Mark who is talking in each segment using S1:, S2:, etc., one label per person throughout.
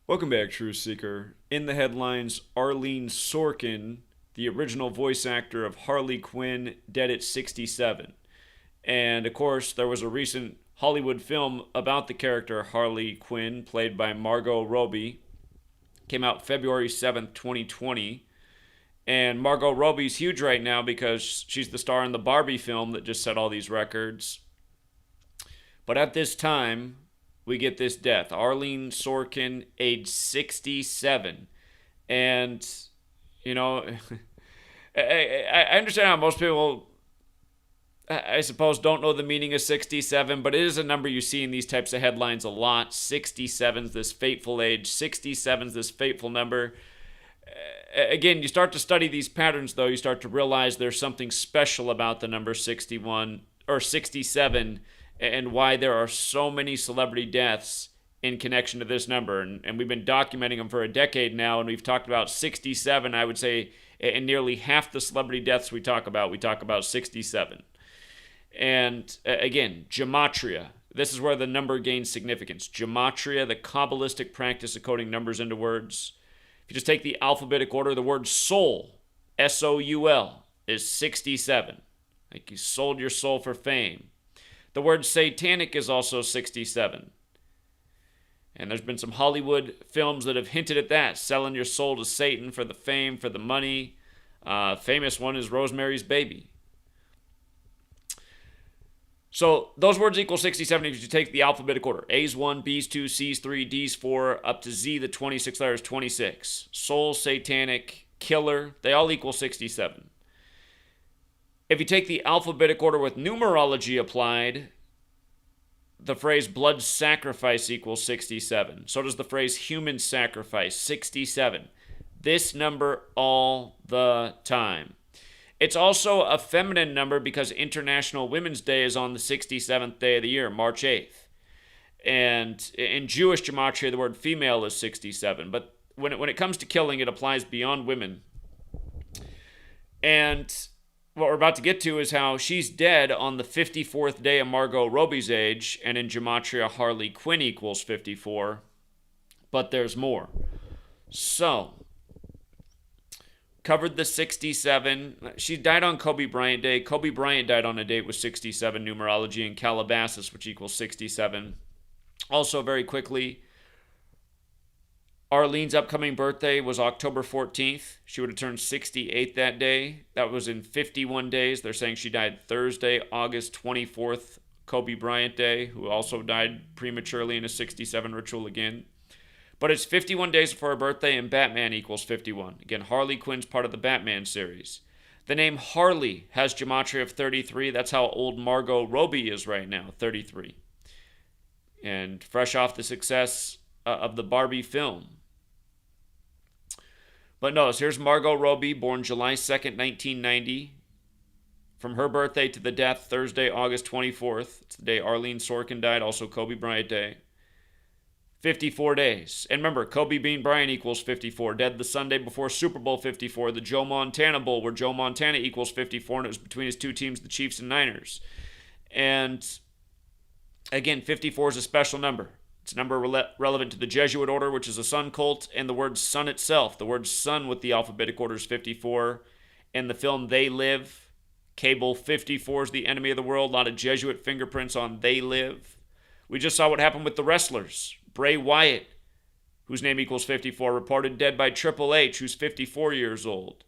S1: Welcome back, Truth Seeker. In the headlines, Arleen Sorkin, the original voice actor of Harley Quinn, dead at 67. And of course, there was a recent Hollywood film about the character Harley Quinn, played by Margot Robbie. Came out February 7th, 2020. And Margot Robbie's huge right now because she's the star in the Barbie film that just set all these records. But at this time, we get this death. Arleen Sorkin, age 67. And, you know, I understand how most people, I suppose, don't know the meaning of 67, but it is a number you see in these types of headlines a lot. 67's this fateful age. 67's this fateful number. Again, you start to study these patterns, though, you start to realize there's something special about the number 61 or 67 and why there are so many celebrity deaths in connection to this number. And we've been documenting them for a decade now, and we've talked about 67, I would say, in nearly half the celebrity deaths we talk about 67. And again, gematria. This is where the number gains significance. Gematria, the Kabbalistic practice of coding numbers into words. If you just take the alphabetic order, the word soul, S-O-U-L, is 67. Like you sold your soul for fame. The word satanic is also 67. And there's been some Hollywood films that have hinted at that, selling your soul to Satan for the fame, for the money. Famous one is Rosemary's Baby. So those words equal 67 if you take the alphabetic order. A's 1, B's 2, C's 3, D's 4, up to Z, the 26 letters, 26. Soul, satanic, killer, they all equal 67. If you take the alphabetic order with numerology applied, the phrase blood sacrifice equals 67. So does the phrase human sacrifice, 67. This number all the time. It's also a feminine number because International Women's Day is on the 67th day of the year, March 8th. And in Jewish gematria, the word female is 67. But when it comes to killing, it applies beyond women. And what we're about to get to is how she's dead on the 54th day of Margot Robbie's age, and in gematria, Harley Quinn equals 54. But there's more. So, covered the 67. She died on Kobe Bryant Day. Kobe Bryant died on a date with 67 numerology in Calabasas, which equals 67. Also, very quickly, Arleen's upcoming birthday was October 14th. She would have turned 68 that day. That was in 51 days. They're saying she died Thursday, August 24th, Kobe Bryant Day, who also died prematurely in a 67 ritual again. But it's 51 days before her birthday, and Batman equals 51. Again, Harley Quinn's part of the Batman series. The name Harley has gematria of 33. That's how old Margot Robbie is right now, 33. And fresh off the success of the Barbie film. But notice, here's Margot Robbie, born July 2nd, 1990. From her birthday to the death, Thursday, August 24th. It's the day Arleen Sorkin died, also Kobe Bryant Day. 54 days. And remember, Kobe Bean Bryant equals 54. Dead the Sunday before Super Bowl 54. The Joe Montana Bowl, where Joe Montana equals 54, and it was between his two teams, the Chiefs and Niners. And again, 54 is a special number. It's a number relevant to the Jesuit order, which is a sun cult, and the word sun itself. The word sun with the alphabetic order is 54. In the film They Live, Cable 54 is the enemy of the world. A lot of Jesuit fingerprints on They Live. We just saw what happened with the wrestlers. Bray Wyatt, whose name equals 54, reported dead by Triple H, who's 54 years old.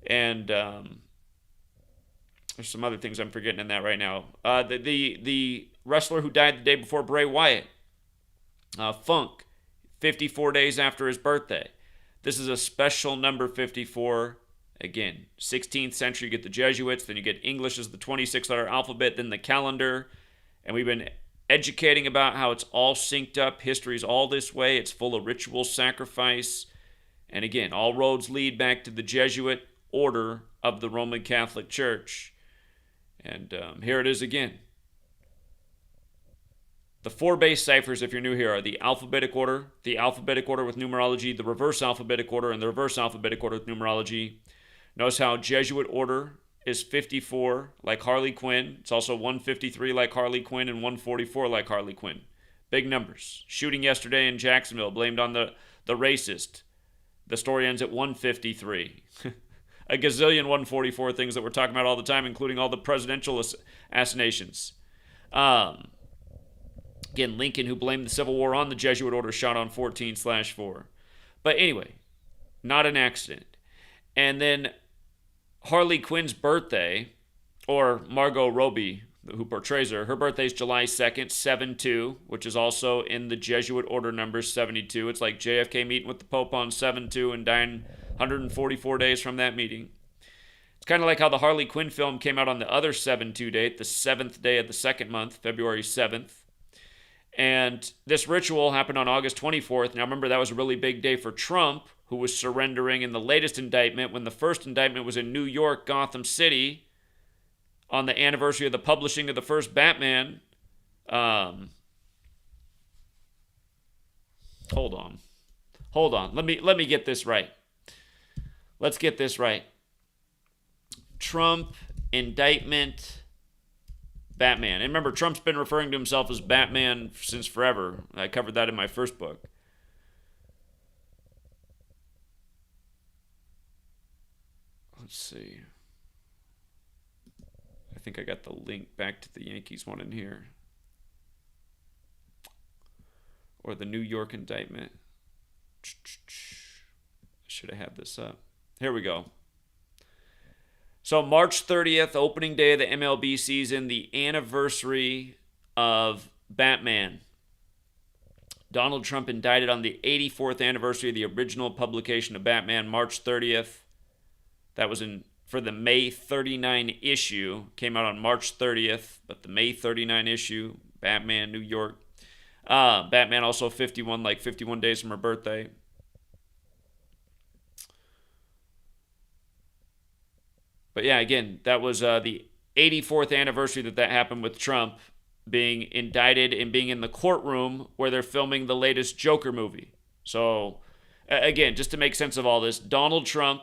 S1: And there's some other things I'm forgetting in that right now. The wrestler who died the day before Bray Wyatt, Funk, 54 days after his birthday. This is a special number 54. Again, 16th century, you get the Jesuits, then you get English as the 26-letter alphabet, then the calendar. And we've been educating about how it's all synced up. History's all this way. It's full of ritual sacrifice. And again, all roads lead back to the Jesuit order of the Roman Catholic Church. And here it is again. The four base ciphers, if you're new here, are the alphabetic order with numerology, the reverse alphabetic order, and the reverse alphabetic order with numerology. Notice how Jesuit order is 54, like Harley Quinn. It's also 153 like Harley Quinn and 144 like Harley Quinn. Big numbers. Shooting yesterday in Jacksonville, blamed on the racist. The story ends at 153. A gazillion 144 things that we're talking about all the time, including all the presidential assassinations. Again, Lincoln, who blamed the Civil War on the Jesuit order shot on 14/4. But anyway, not an accident. And then Harley Quinn's birthday, or Margot Robbie, who portrays her, her birthday is July 2nd, 7/2, which is also in the Jesuit order number 72. It's like JFK meeting with the Pope on 7/2 and dying 144 days from that meeting. It's kind of like how the Harley Quinn film came out on the other 7/2 date, the 7th day of the second month, February 7th. And this ritual happened on August 24th. Now remember, that was a really big day for Trump, who was surrendering in the latest indictment when the first indictment was in New York, Gotham City, on the anniversary of the publishing of the first Batman. Hold on. Let me get this right. Let's get this right. Trump, indictment, Batman. And remember, Trump's been referring to himself as Batman since forever. I covered that in my first book. Let's see. I think I got the link back to the Yankees one in here. Or the New York indictment. I should have had this up. Here we go. So March 30th, opening day of the MLB season, the anniversary of Batman. Donald Trump indicted on the 84th anniversary of the original publication of Batman, March 30th. That was for the May 39 issue. Came out on March 30th, but the May 39 issue, Batman, New York. Batman also 51 days from her birthday. But yeah, again, that was the 84th anniversary that happened with Trump being indicted and being in the courtroom where they're filming the latest Joker movie. So, again, just to make sense of all this, Donald Trump,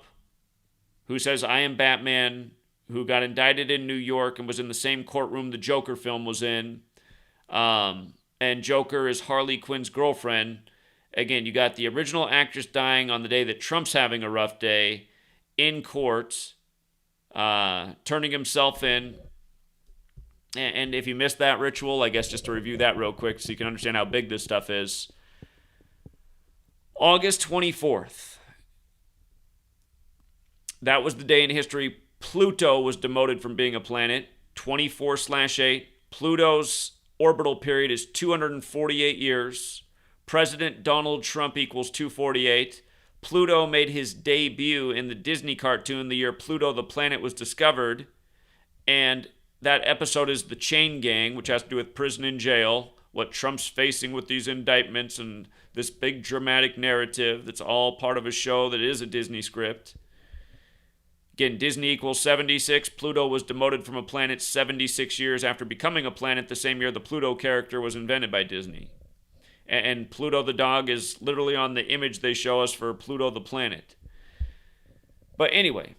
S1: who says, I am Batman, who got indicted in New York and was in the same courtroom the Joker film was in, and Joker is Harley Quinn's girlfriend. Again, you got the original actress dying on the day that Trump's having a rough day in court, turning himself in. And if you missed that ritual, I guess just to review that real quick so you can understand how big this stuff is. August 24th. That was the day in history Pluto was demoted from being a planet. 24/8. Pluto's orbital period is 248 years. President Donald Trump equals 248. Pluto made his debut in the Disney cartoon the year Pluto the planet was discovered. And that episode is The Chain Gang, which has to do with prison and jail, what Trump's facing with these indictments and this big dramatic narrative that's all part of a show that is a Disney script. Again, Disney equals 76. Pluto was demoted from a planet 76 years after becoming a planet the same year the Pluto character was invented by Disney. And Pluto the dog is literally on the image they show us for Pluto the planet. But anyway,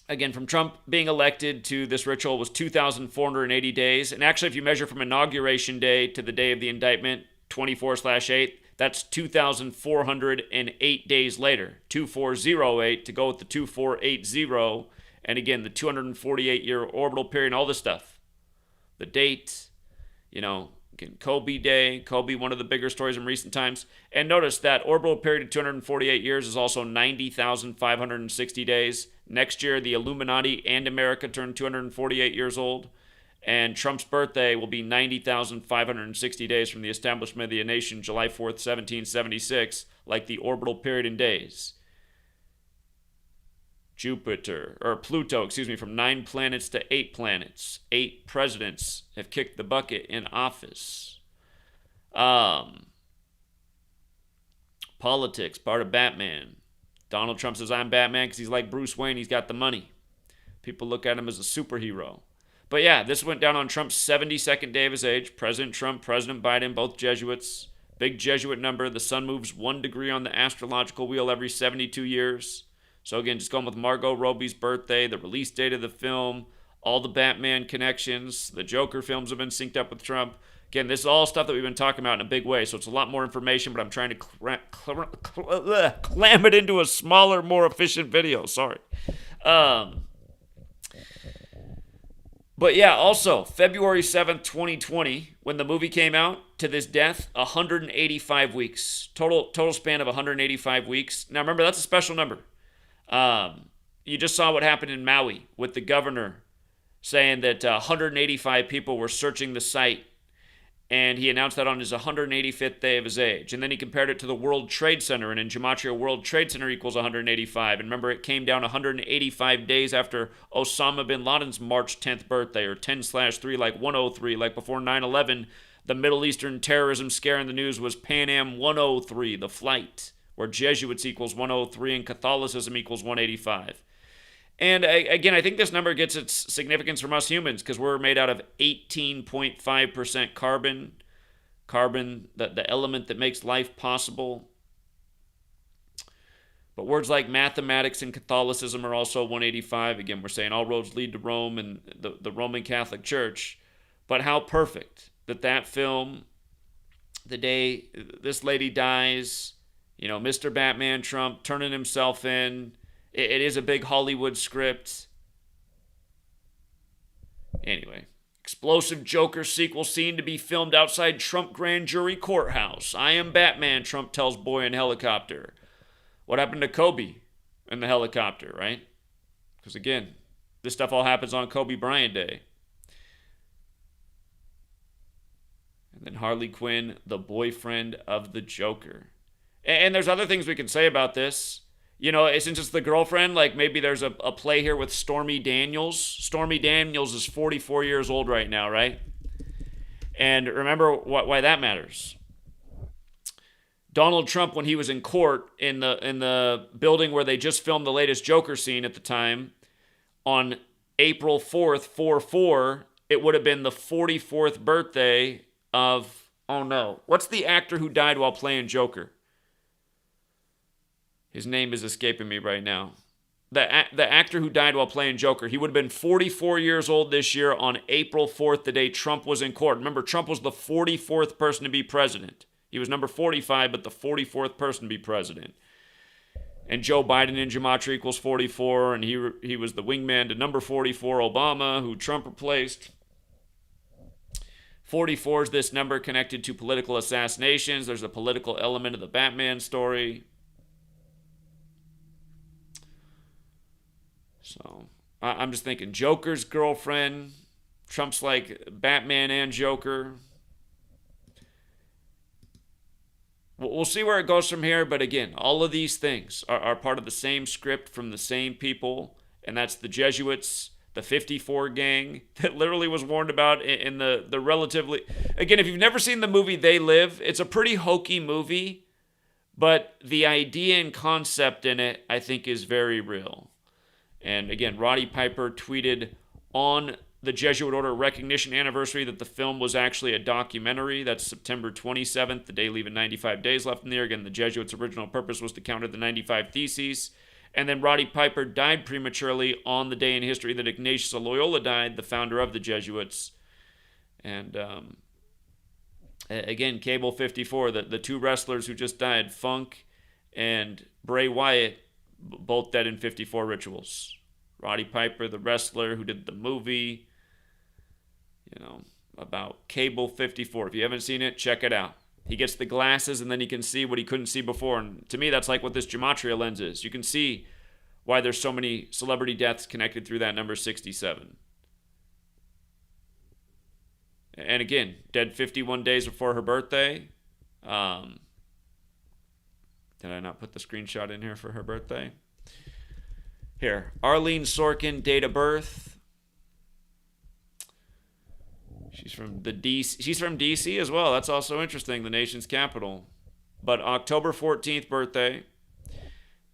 S1: again, from Trump being elected to this ritual was 2,480 days. And actually, if you measure from Inauguration Day to the day of the indictment, 24/8, that's 2,408 days later. 2408 to go with the 2480. And again, the 248-year orbital period and all this stuff. The date, again, Kobe Day. Kobe, one of the bigger stories in recent times. And notice that orbital period of 248 years is also 90,560 days. Next year, the Illuminati and America turn 248 years old. And Trump's birthday will be 90,560 days from the establishment of the nation, July 4th, 1776, like the orbital period in days. Pluto, from 9 planets to 8 planets. 8 presidents have kicked the bucket in office. Politics, part of Batman. Donald Trump says, I'm Batman because he's like Bruce Wayne. He's got the money. People look at him as a superhero. But yeah, this went down on Trump's 72nd day of his age. President Trump, President Biden, both Jesuits. Big Jesuit number. The sun moves 1 degree on the astrological wheel every 72 years. So again, just going with Margot Robbie's birthday, the release date of the film, all the Batman connections. The Joker films have been synced up with Trump. Again, this is all stuff that we've been talking about in a big way, so it's a lot more information, but I'm trying to clam it into a smaller, more efficient video. Sorry. But yeah, also, February 7th, 2020, when the movie came out, to this death, 185 weeks. Total span of 185 weeks. Now remember, that's a special number. You just saw what happened in Maui with the governor saying that 185 people were searching the site, and he announced that on his 185th day of his age. And then he compared it to the World Trade Center, and in Gematria, World Trade Center equals 185. And remember, it came down 185 days after Osama bin Laden's March 10th birthday, or 10/3, like 103, like before 9/11. The Middle Eastern terrorism scare in the news was Pan Am 103, the flight, where Jesuits equals 103 and Catholicism equals 185. And again, I think this number gets its significance from us humans because we're made out of 18.5% carbon. Carbon, the element that makes life possible. But words like mathematics and Catholicism are also 185. Again, we're saying all roads lead to Rome and the Roman Catholic Church. But how perfect that film, the day this lady dies, Mr. Batman Trump turning himself in. It is a big Hollywood script. Anyway, explosive Joker sequel scene to be filmed outside Trump grand jury courthouse. I am Batman, Trump tells boy in helicopter. What happened to Kobe in the helicopter, right? Because again, this stuff all happens on Kobe Bryant Day. And then Harley Quinn, the boyfriend of the Joker. And there's other things we can say about this. Since it's the girlfriend, like maybe there's a play here with Stormy Daniels. Stormy Daniels is 44 years old right now, right? And remember why that matters. Donald Trump, when he was in court in the building where they just filmed the latest Joker scene at the time, on April 4th, 4/4, it would have been the 44th birthday of, oh no, what's the actor who died while playing Joker? His name is escaping me right now. The actor who died while playing Joker, he would have been 44 years old this year on April 4th, the day Trump was in court. Remember, Trump was the 44th person to be president. He was number 45, but the 44th person to be president. And Joe Biden in Gematria equals 44, and he was the wingman to number 44, Obama, who Trump replaced. 44 is this number connected to political assassinations. There's a political element of the Batman story. So I'm just thinking Joker's girlfriend. Trump's like Batman and Joker. We'll see where it goes from here. But again, all of these things are part of the same script from the same people. And that's the Jesuits, the 54 gang that literally was warned about in the relatively... Again, if you've never seen the movie They Live, it's a pretty hokey movie. But the idea and concept in it, I think, is very real. And again, Roddy Piper tweeted on the Jesuit Order recognition anniversary that the film was actually a documentary. That's September 27th, the day leaving 95 days left in the year. Again, the Jesuits' original purpose was to counter the 95 Theses. And then Roddy Piper died prematurely on the day in history that Ignatius of Loyola died, the founder of the Jesuits. And again, Cable 54, the two wrestlers who just died, Funk and Bray Wyatt, both dead in 54 rituals. Roddy Piper, the wrestler who did the movie, about Cable 54. If you haven't seen it, check it out. He gets the glasses and then he can see what he couldn't see before. And to me, that's like what this Gematria lens is. You can see why there's so many celebrity deaths connected through that number 67. And again, dead 51 days before her birthday. Did I not put the screenshot in here for her birthday? Here, Arleen Sorkin, date of birth. She's from DC as well. That's also interesting, the nation's capital. But October 14th birthday.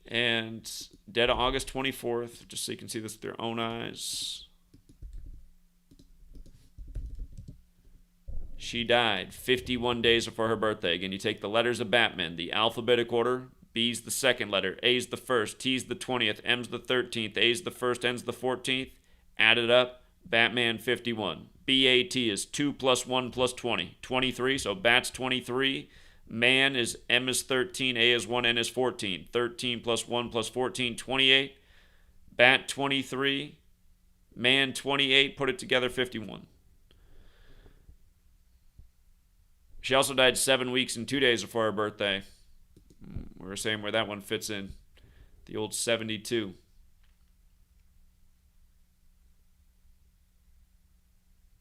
S1: And dead August 24th, just so you can see this with your own eyes. She died 51 days before her birthday. Again, you take the letters of Batman, the alphabetic order. B's the second letter, A's the first, T's the 20th, M's the 13th, A's the first, N's the 14th. Add it up, Batman 51. BAT is 2 plus 1 plus 20. 23, so Bat's 23. Man is M is 13, A is 1, N is 14. 13 plus 1 plus 14, 28. Bat 23. Man 28. Put it together, 51. She also died 7 weeks and 2 days before her birthday. We were saying where that one fits in. The old 72.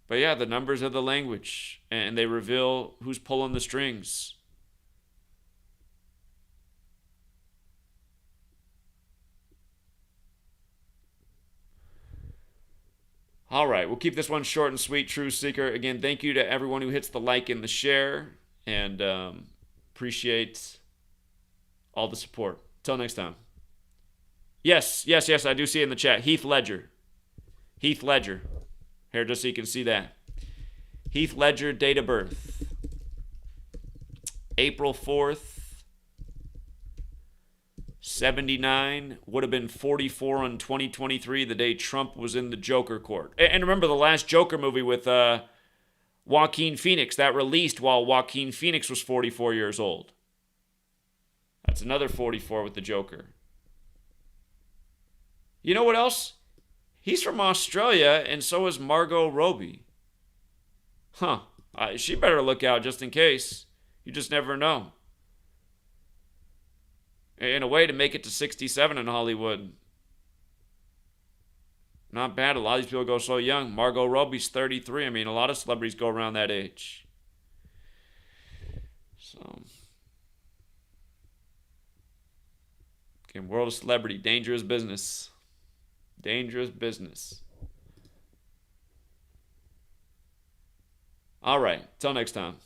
S1: But yeah, the numbers are the language, and they reveal who's pulling the strings. All right, we'll keep this one short and sweet, Truth Seeker. Again, thank you to everyone who hits the like and the share, and appreciate all the support. Till next time. Yes, I do see it in the chat. Heath Ledger. Here, just so you can see that. Heath Ledger, date of birth. April 4th, 79. Would have been 44 in 2023, the day Trump was in the Joker court. And remember the last Joker movie with Joaquin Phoenix, that released while Joaquin Phoenix was 44 years old. That's another 44 with the Joker. You know what else? He's from Australia, and so is Margot Robbie. Huh. She better look out just in case. You just never know. In a way, to make it to 67 in Hollywood. Not bad. A lot of these people go so young. Margot Robbie's 33. I mean, a lot of celebrities go around that age. So, again, world of celebrity. Dangerous business. Dangerous business. All right. Till next time.